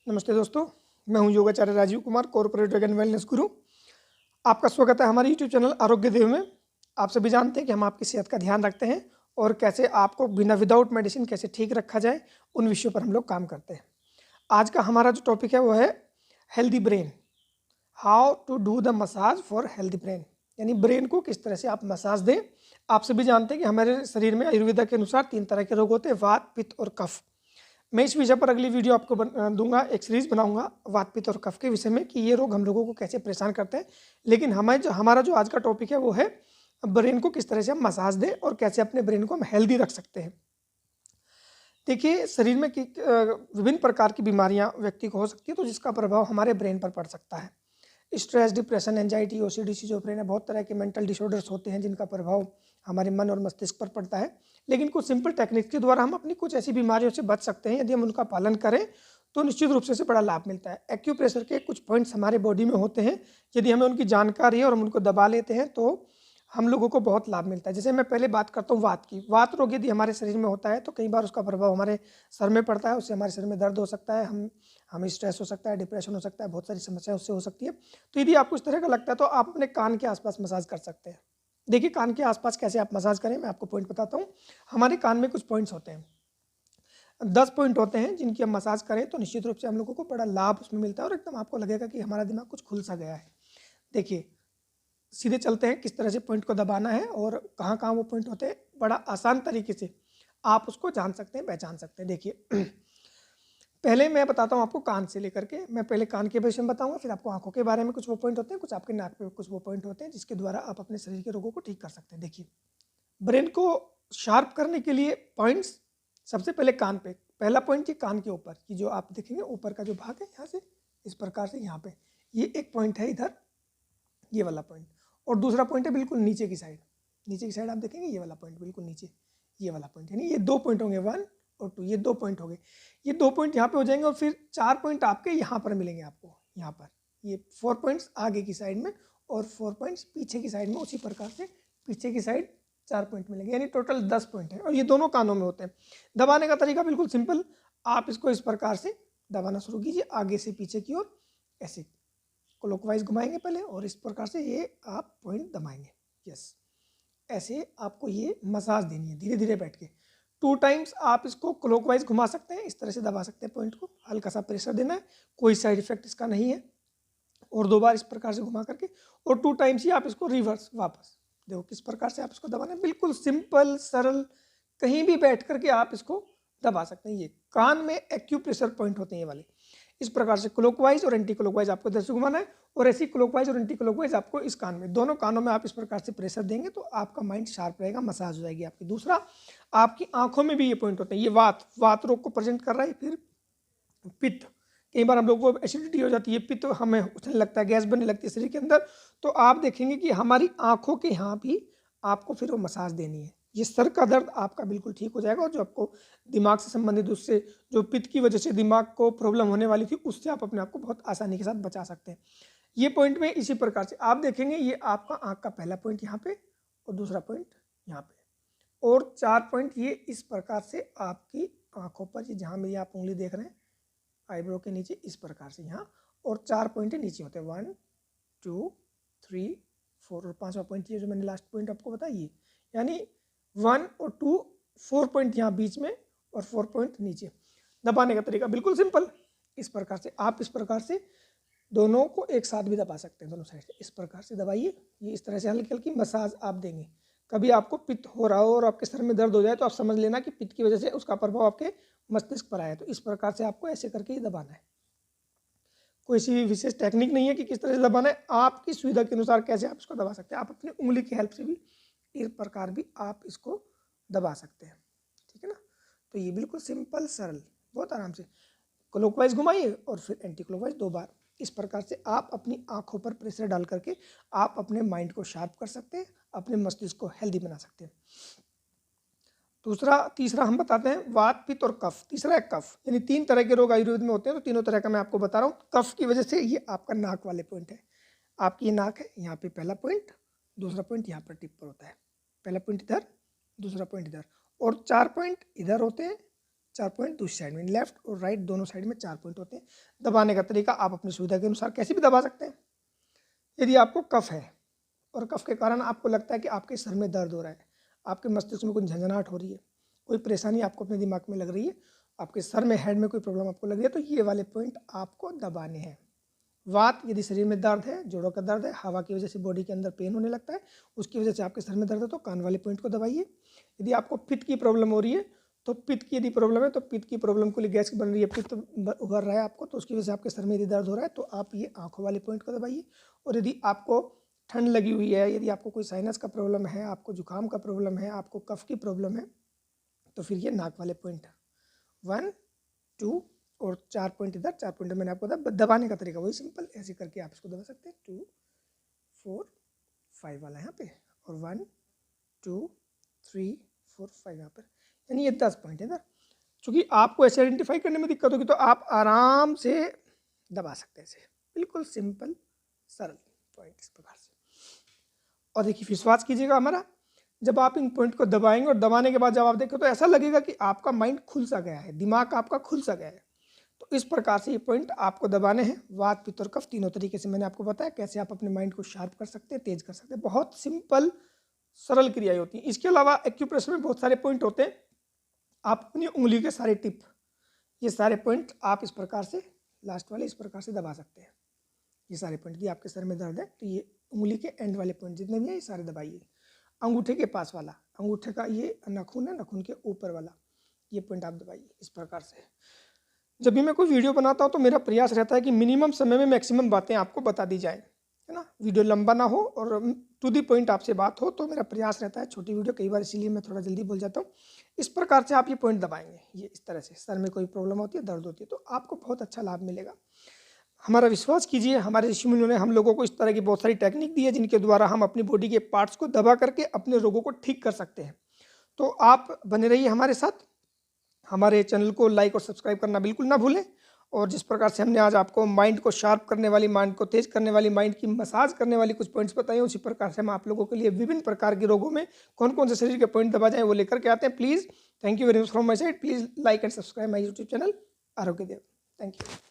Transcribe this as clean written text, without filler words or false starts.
नमस्ते दोस्तों, मैं हूं योगाचार्य Rajeev Kumar, corporate drug and wellness guru. आपका स्वागत है हमारे यूट्यूब चैनल आरोग्य देव में। आप सभी जानते हैं कि हम आपकी सेहत का ध्यान रखते हैं और कैसे आपको बिना विदाउट मेडिसिन कैसे ठीक रखा जाए, उन विषयों पर हम लोग काम करते हैं। आज का हमारा जो टॉपिक है वो है healthy brain, how to do the massage for healthy brain, यानी ब्रेन को किस तरह से आप मसाज दें। आप सभी जानते हैं कि हमारे शरीर में आयुर्वेदा के अनुसार 3 तरह के रोग होते हैं, वात, पित्त और कफ। मैं इस विषय पर अगली वीडियो आपको दूंगा, एक सीरीज बनाऊंगा वात, पित्त और कफ के विषय में कि ये रोग हम लोगों को कैसे परेशान करते हैं। लेकिन हमारा जो आज का टॉपिक है वो है ब्रेन को किस तरह से हम मसाज दें और कैसे अपने ब्रेन को हम हेल्दी रख सकते हैं। देखिए, शरीर में विभिन्न प्रकार की बीमारियां व्यक्ति को हो सकती है, तो जिसका प्रभाव हमारे ब्रेन पर पड़ सकता है। Stress, depression, anxiety, OCD, schizophrenia, बहुत तरह के मेंटल डिसऑर्डर्स होते हैं जिनका प्रभाव हमारे मन और मस्तिष्क पर पड़ता है। लेकिन कुछ सिंपल टेक्निक के द्वारा हम अपनी कुछ ऐसी बीमारियों से बच सकते हैं। यदि हम उनका पालन करें तो निश्चित रूप से बड़ा लाभ मिलता है। एक्यूप्रेशर के कुछ पॉइंट्स हमारे बॉडी में होते हैं, यदि हमें उनकी जानकारी है और हम उनको दबा लेते हैं तो हम लोगों को बहुत लाभ मिलता है। जैसे मैं पहले बात करता हूँ वात की। वात रोग यदि हमारे शरीर में होता है तो कई बार उसका प्रभाव हमारे सर में पड़ता है, उससे हमारे शरीर में दर्द हो सकता है, हमें स्ट्रेस हो सकता है, डिप्रेशन हो सकता है, बहुत सारी समस्याएं उससे हो सकती है। तो यदि आपको इस तरह का लगता है तो आप अपने कान के आसपास मसाज कर सकते हैं। देखिए, कान के आसपास कैसे आप मसाज करें, मैं आपको पॉइंट बताता हूँ। हमारे कान में कुछ पॉइंट्स होते हैं, 10 पॉइंट होते हैं जिनकी हम मसाज करें तो निश्चित रूप से हम लोगों को बड़ा लाभ उसमें मिलता है और एकदम आपको लगेगा कि हमारा दिमाग कुछ खुल सा गया है। देखिए, सीधे चलते हैं किस तरह से पॉइंट को दबाना है और कहाँ कहाँ वो पॉइंट होते हैं। बड़ा आसान तरीके से आप उसको जान सकते हैं, पहचान सकते हैं। देखिए, पहले मैं बताता हूँ आपको कान से लेकर के। मैं पहले कान के विषय में बताऊंगा, फिर आपको आंखों के बारे में कुछ वो पॉइंट होते हैं, कुछ आपके नाक पे कुछ वो पॉइंट होते हैं जिसके द्वारा आप अपने शरीर के रोगों को ठीक कर सकते हैं। देखिए, ब्रेन को शार्प करने के लिए पॉइंट्स, सबसे पहले कान पे पहला पॉइंट, ये कान के ऊपर की जो आप देखेंगे ऊपर का जो भाग है, यहाँ से इस प्रकार से यहाँ पे ये एक पॉइंट है इधर, ये वाला पॉइंट। और दूसरा पॉइंट है बिल्कुल नीचे की साइड, नीचे की साइड आप देखेंगे ये वाला पॉइंट बिल्कुल नीचे, ये वाला पॉइंट। यानी ये 2 पॉइंट होंगे, 1 और 2, ये 2 पॉइंट हो गए। ये 2 पॉइंट यहाँ पे हो जाएंगे और फिर 4 पॉइंट आपके यहाँ पर मिलेंगे आपको, यहाँ पर ये 4 पॉइंट्स आगे की साइड में और 4 पॉइंट्स पीछे की साइड में। उसी प्रकार से पीछे की साइड 4 पॉइंट मिलेंगे, यानी टोटल 10 पॉइंट है और ये दोनों कानों में होते हैं। दबाने का तरीका बिल्कुल सिंपल, आप इसको इस प्रकार से दबाना शुरू कीजिए, आगे से पीछे की ओर ऐसे क्लॉकवाइज घुमाएंगे पहले और इस प्रकार से ये आप पॉइंट दबाएंगे। यस, ऐसे आपको ये मसाज देनी है धीरे धीरे बैठ के। 2 टाइम्स आप इसको क्लॉकवाइज घुमा सकते हैं, इस तरह से दबा सकते हैं पॉइंट को, हल्का सा प्रेशर देना है, कोई साइड इफेक्ट इसका नहीं है। और 2 बार इस प्रकार से घुमा करके और 2 टाइम्स ही आप इसको रिवर्स वापस, देखो किस प्रकार से आप इसको दबाना है, बिल्कुल सिंपल सरल, कहीं भी बैठ करके आप इसको दबा सकते हैं। ये कान में एक्यूप्रेशर पॉइंट होते हैं ये वाले। इस प्रकार से क्लॉकवाइज और एंटी क्लॉकवाइज आपको इधर से घुमाना है और ऐसी क्लॉकवाइज और एंटी क्लॉकवाइज आपको इस कान में, दोनों कानों में आप इस प्रकार से प्रेशर देंगे तो आपका माइंड शार्प रहेगा, मसाज हो जाएगी आपकी। दूसरा, आपकी आंखों में भी ये पॉइंट होते हैं। ये वात रोग को प्रेजेंट कर रहा है। फिर पित्त, कई बार हम लोग को एसिडिटी हो जाती है, पित्त हमें उठने लगता है, गैस बनने लगती है शरीर के अंदर, तो आप देखेंगे कि हमारी आंखों के यहाँ भी आपको फिर वो मसाज देनी है। ये सर का दर्द आपका बिल्कुल ठीक हो जाएगा और जो आपको दिमाग से संबंधित, उससे जो पित्त की वजह से दिमाग को प्रॉब्लम होने वाली थी, उससे आप अपने आप को बहुत आसानी के साथ बचा सकते हैं। ये पॉइंट में इसी प्रकार से आप देखेंगे, ये आपका आंख का पहला पॉइंट यहाँ पे और दूसरा पॉइंट यहाँ पे और 4 पॉइंट ये इस प्रकार से आपकी आंखों पर, ये जहाँ मेरी आप उंगली देख रहे हैं आईब्रो के नीचे, इस प्रकार से यहाँ, और 4 पॉइंट नीचे होते हैं, 1 2 3 4 और 5वां पॉइंट ये जो मैंने लास्ट पॉइंट आपको बताइए, यानी 1 और 2, 4 पॉइंट यहाँ बीच में और 4 पॉइंट नीचे। दबाने का तरीका बिल्कुल सिंपल, इस प्रकार से आप इस प्रकार से दोनों को एक साथ भी दबा सकते हैं, दोनों साइड से इस प्रकार से दबाइए। ये इस तरह से हल्की हल्की मसाज आप देंगे। कभी आपको पित्त हो रहा हो और आपके सर में दर्द हो जाए तो आप समझ लेना कि पित्त की वजह से उसका प्रभाव आपके मस्तिष्क पर आया। तो इस प्रकार से आपको ऐसे करके ही दबाना है। कोई सी विशेष टेक्निक नहीं है कि किस तरह से दबाना है, आपकी सुविधा के अनुसार कैसे आप इसको दबा सकते हैं। आप अपनी उंगली की हेल्प से भी इस प्रकार भी आप इसको दबा सकते हैं, ठीक है ना। तो ये बिल्कुल सिंपल सरल, बहुत आराम से क्लॉकवाइज घुमाइए और फिर एंटी क्लॉकवाइज 2 बार। इस प्रकार से आप अपनी आंखों पर प्रेशर डाल करके आप अपने माइंड को शार्प कर सकते हैं, अपने मस्तिष्क को हेल्दी बना सकते हैं। तीसरा हम बताते हैं वात, पित्त और कफ। तीसरा है कफ, यानी 3 तरह के रोग आयुर्वेद में होते हैं, तो तीनों तरह का मैं आपको बता रहा हूँ। कफ की वजह से ये आपका नाक वाले पॉइंट है, आपकी ये नाक है, यहाँ पे पहला पॉइंट, दूसरा पॉइंट यहाँ पर टिप पर होता है, पहला पॉइंट इधर, दूसरा पॉइंट इधर, और 4 पॉइंट इधर होते हैं, 4 पॉइंट, दूसरी साइड में लेफ्ट और राइट दोनों साइड में 4 पॉइंट होते हैं। दबाने का तरीका आप अपनी सुविधा के अनुसार कैसे भी दबा सकते हैं। यदि आपको कफ है और कफ के कारण आपको लगता है कि आपके सर में दर्द हो रहा है, आपके मस्तिष्क में कुछ झंझनाहट हो रही है, कोई परेशानी आपको अपने दिमाग में लग रही है, आपके सर में हेड में कोई प्रॉब्लम आपको लग रही है, तो ये वाले पॉइंट आपको दबाने हैं। वात, यदि शरीर में दर्द है, जोड़ों का दर्द है, हवा की वजह से बॉडी के अंदर पेन होने लगता है, उसकी वजह से आपके सर में दर्द है, तो कान वाले पॉइंट को दबाइए। यदि आपको पित्त की प्रॉब्लम हो रही है, तो पित्त की यदि प्रॉब्लम है तो पित्त की प्रॉब्लम के लिए गैस बन रही है, पित्त उभर रहा है आपको, तो उसकी वजह से आपके सर में यदि दर्द हो रहा है तो आप ये आंखों वाले पॉइंट को दबाइए। और यदि आपको ठंड लगी हुई है, यदि आपको कोई साइनस का प्रॉब्लम है, आपको जुकाम का प्रॉब्लम है, आपको कफ की प्रॉब्लम है, तो फिर ये नाक वाले पॉइंट 1, 2 और 4 पॉइंट इधर, 4 पॉइंट मैंने आपको दबाने का तरीका वही सिंपल ऐसे करके आप इसको दबा सकते हैं। 2, 4, 5 वाला यहाँ पे, और 1, 2, 3, 4, 5 यहाँ पर, यानी ये 10 पॉइंट है इधर। चूँकि आपको ऐसे आइडेंटिफाई करने में दिक्कत होगी तो आप आराम से दबा सकते हैं ऐसे, बिल्कुल सिंपल सरल पॉइंट इस प्रकार से। और देखिए विश्वास कीजिएगा हमारा, जब आप इन पॉइंट को दबाएंगे और दबाने के बाद जब आप देखें तो ऐसा लगेगा कि आपका माइंड खुल सा गया है, दिमाग आपका खुल सा गया है। तो इस प्रकार से ये पॉइंट आपको दबाने हैं। वात, पित्त और कफ तीनों तरीके से मैंने आपको बताया कैसे आप अपने माइंड को शार्प कर सकते हैं, तेज कर सकते हैं। बहुत सिंपल सरल क्रियाएं होती हैं। इसके अलावा एक्यूप्रेशर में बहुत सारे पॉइंट होते हैं। आप अपनी उंगली के सारे टिप, ये सारे पॉइंट आप इस प्रकार से, लास्ट वाले इस प्रकार से दबा सकते हैं। ये सारे पॉइंट, यदि आपके सर में दर्द है तो ये उंगली के एंड वाले पॉइंट जितने भी हैं ये सारे दबाइए। अंगूठे के पास वाला, अंगूठे का ये नाखून है, नाखून के ऊपर वाला ये पॉइंट आप दबाइए इस प्रकार से। जब भी मैं कोई वीडियो बनाता हूँ तो मेरा प्रयास रहता है कि मिनिमम समय में मैक्सिमम बातें आपको बता दी जाए, है ना, वीडियो लंबा ना हो और टू दी पॉइंट आपसे बात हो, तो मेरा प्रयास रहता है छोटी वीडियो कई बार, इसीलिए मैं थोड़ा जल्दी बोल जाता हूँ। इस प्रकार से आप ये पॉइंट दबाएंगे, ये इस तरह से सर में कोई प्रॉब्लम होती है, दर्द होती है, तो आपको बहुत अच्छा लाभ मिलेगा। हमारा विश्वास कीजिए, हमारे ऋषि मुनियों ने हम लोगों को इस तरह की बहुत सारी टेक्निक दी है जिनके द्वारा हम अपनी बॉडी के पार्ट्स को दबा करके अपने रोगों को ठीक कर सकते हैं। तो आप बने रहिए हमारे साथ, हमारे चैनल को लाइक और सब्सक्राइब करना बिल्कुल ना भूलें। और जिस प्रकार से हमने आज आपको माइंड को शार्प करने वाली, माइंड को तेज करने वाली, माइंड की मसाज करने वाली कुछ पॉइंट्स बताए, उसी प्रकार से हम आप लोगों के लिए विभिन्न प्रकार के रोगों में कौन कौन से शरीर के पॉइंट दबा जाए वो लेकर के आते हैं। Please, thank you very much from my side. Please like and subscribe my YouTube channel आरोग्य देव। Thank you.